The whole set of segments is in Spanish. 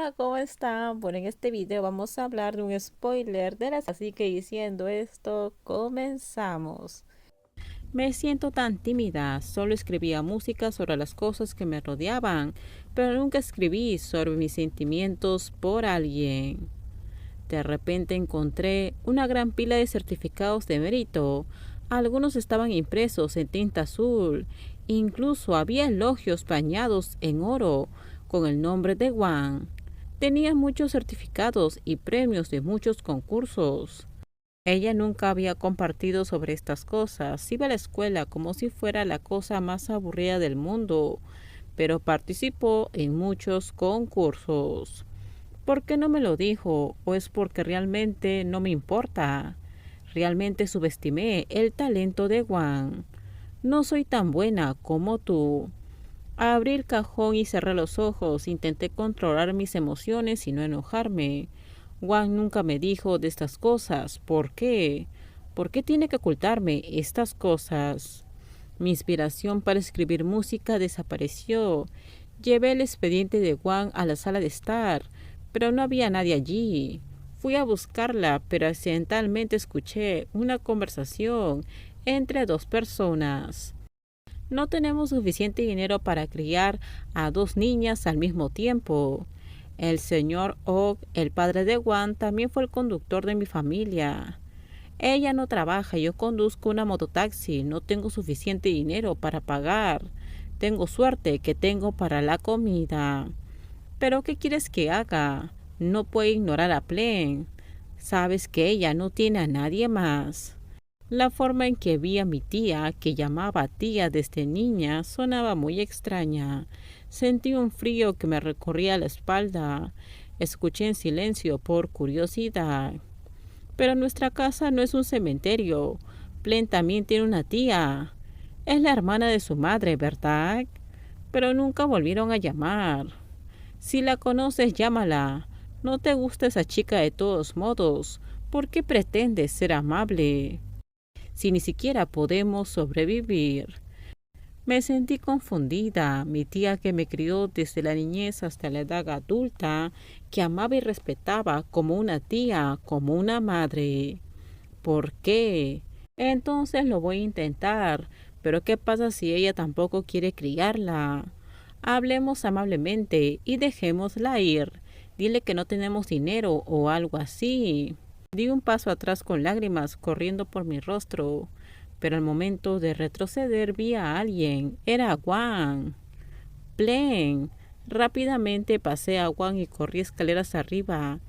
Hola, ¿cómo están? Bueno, en este video vamos a hablar de un spoiler de las... Así que diciendo esto, comenzamos. Me siento tan tímida, solo escribía música sobre las cosas que me rodeaban, pero nunca escribí sobre mis sentimientos por alguien. De repente encontré una gran pila de certificados de mérito. Algunos estaban impresos en tinta azul. Incluso había elogios bañados en oro con el nombre de Juan. Tenía muchos certificados y premios de muchos concursos. Ella nunca había compartido sobre estas cosas. Iba a la escuela como si fuera la cosa más aburrida del mundo, pero participó en muchos concursos. ¿Por qué no me lo dijo? ¿O es porque realmente no me importa? Realmente subestimé el talento de Juan. No soy tan buena como tú. Abrí el cajón y cerré los ojos. Intenté controlar mis emociones y no enojarme. Juan nunca me dijo de estas cosas. ¿Por qué? ¿Por qué tiene que ocultarme estas cosas? Mi inspiración para escribir música desapareció. Llevé el expediente de Juan a la sala de estar, pero no había nadie allí. Fui a buscarla, pero accidentalmente escuché una conversación entre dos personas. No tenemos suficiente dinero para criar a dos niñas al mismo tiempo. El señor Og, el padre de Juan, también fue el conductor de mi familia. Ella no trabaja, yo conduzco una mototaxi, no tengo suficiente dinero para pagar. Tengo suerte que tengo para la comida. ¿Pero qué quieres que haga? No puedo ignorar a Plen. Sabes que ella no tiene a nadie más. La forma en que vi a mi tía, que llamaba tía desde niña, sonaba muy extraña. Sentí un frío que me recorría la espalda. Escuché en silencio por curiosidad. Pero nuestra casa no es un cementerio. Plen también tiene una tía. Es la hermana de su madre, ¿verdad? Pero nunca volvieron a llamar. Si la conoces, llámala. No te gusta esa chica de todos modos. ¿Por qué pretendes ser amable si ni siquiera podemos sobrevivir? Me sentí confundida. Mi tía, que me crió desde la niñez hasta la edad adulta, que amaba y respetaba como una tía, como una madre. ¿Por qué? Entonces lo voy a intentar. Pero ¿qué pasa si ella tampoco quiere criarla? Hablemos amablemente y dejémosla ir. Dile que no tenemos dinero o algo así. Di un paso atrás con lágrimas corriendo por mi rostro, pero al momento de retroceder vi a alguien. Era Juan. Plen. Rápidamente pasé a Juan y corrí escaleras arriba.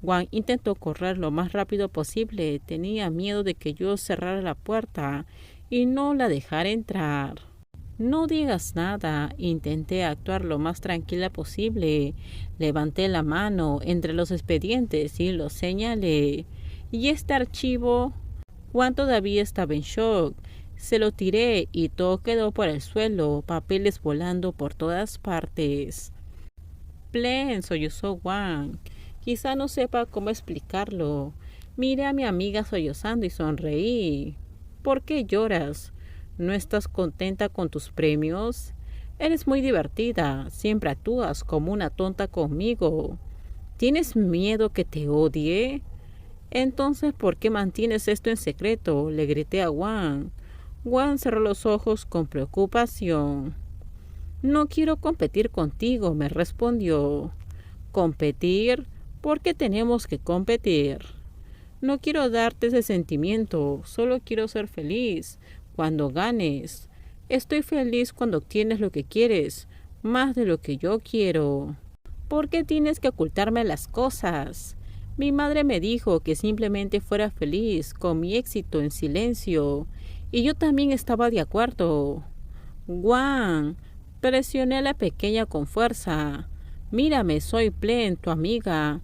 Juan intentó correr lo más rápido posible. Tenía miedo de que yo cerrara la puerta y no la dejara entrar. No digas nada. Intenté actuar lo más tranquila posible. Levanté la mano entre los expedientes y lo señalé. ¿Y este archivo? Juan todavía estaba en shock. Se lo tiré y todo quedó por el suelo, papeles volando por todas partes. Plen, sollozó Juan. Quizá no sepa cómo explicarlo. Miré a mi amiga sollozando y sonreí. ¿Por qué lloras? ¿No estás contenta con tus premios? Eres muy divertida. Siempre actúas como una tonta conmigo. ¿Tienes miedo que te odie? Entonces, ¿por qué mantienes esto en secreto? Le grité a Juan. Juan cerró los ojos con preocupación. No quiero competir contigo, me respondió. ¿Competir? ¿Por qué tenemos que competir? No quiero darte ese sentimiento, solo quiero ser feliz cuando ganes. Estoy feliz cuando obtienes lo que quieres, más de lo que yo quiero. ¿Por qué tienes que ocultarme las cosas? Mi madre me dijo que simplemente fuera feliz con mi éxito en silencio, y yo también estaba de acuerdo. Juan, presioné a la pequeña con fuerza. Mírame, soy Plen, tu amiga.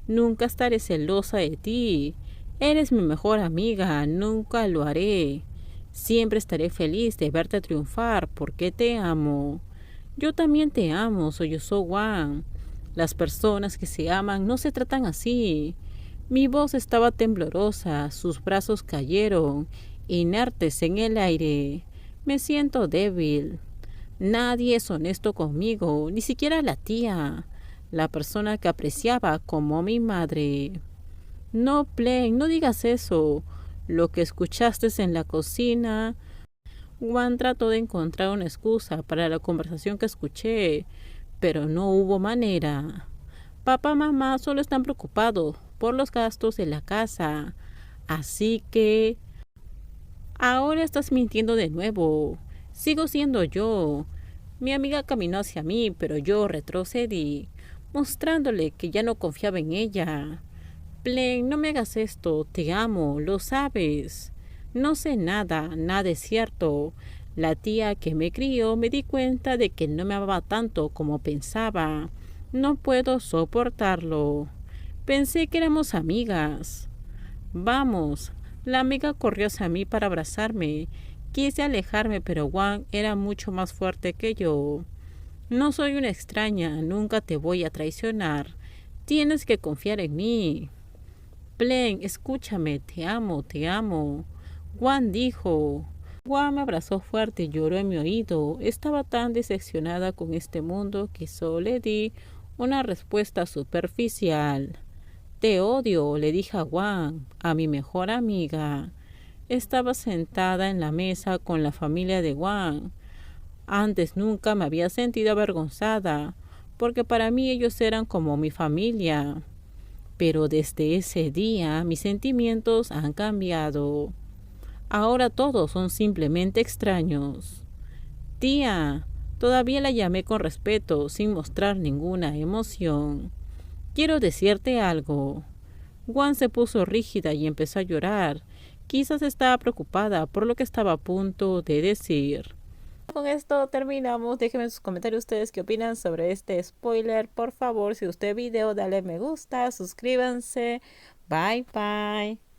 Nunca estaré celosa de ti. Eres mi mejor amiga, nunca lo haré. Siempre estaré feliz de verte triunfar porque te amo. Yo también te amo, sollozó Juan. Las personas que se aman no se tratan así. Mi voz estaba temblorosa, sus brazos cayeron, inertes en el aire. Me siento débil. Nadie es honesto conmigo, ni siquiera la tía. la persona que apreciaba como mi madre. No, Plain, no digas eso. Lo que escuchaste en la cocina. Juan trató de encontrar una excusa para la conversación que escuché, pero no hubo manera. Papá y mamá solo están preocupados por los gastos de la casa. Así que ahora estás mintiendo de nuevo. Sigo siendo yo. Mi amiga caminó hacia mí, pero yo retrocedí, mostrándole que ya no confiaba en ella. Plain, no me hagas esto. Te amo, lo sabes. No sé nada, nada es cierto. La tía que me crió me di cuenta de que no me amaba tanto como pensaba. No puedo soportarlo. Pensé que éramos amigas. Vamos. La amiga corrió hacia mí para abrazarme. Quise alejarme, pero Juan era mucho más fuerte que yo. No soy una extraña, nunca te voy a traicionar. Tienes que confiar en mí. Plain, escúchame, te amo, te amo. Juan dijo. Juan me abrazó fuerte y lloró en mi oído. Estaba tan decepcionada con este mundo que solo le di una respuesta superficial. Te odio, le dije a Juan, a mi mejor amiga. Estaba sentada en la mesa con la familia de Juan. Antes nunca me había sentido avergonzada, porque para mí ellos eran como mi familia. Pero desde ese día mis sentimientos han cambiado. Ahora todos son simplemente extraños. Tía, todavía la llamé con respeto, sin mostrar ninguna emoción. Quiero decirte algo. Juan se puso rígida y empezó a llorar. Quizás estaba preocupada por lo que estaba a punto de decir. Con esto terminamos. Déjenme en sus comentarios ustedes qué opinan sobre este spoiler. Por favor, si usted video, dale me gusta, suscríbanse. Bye bye.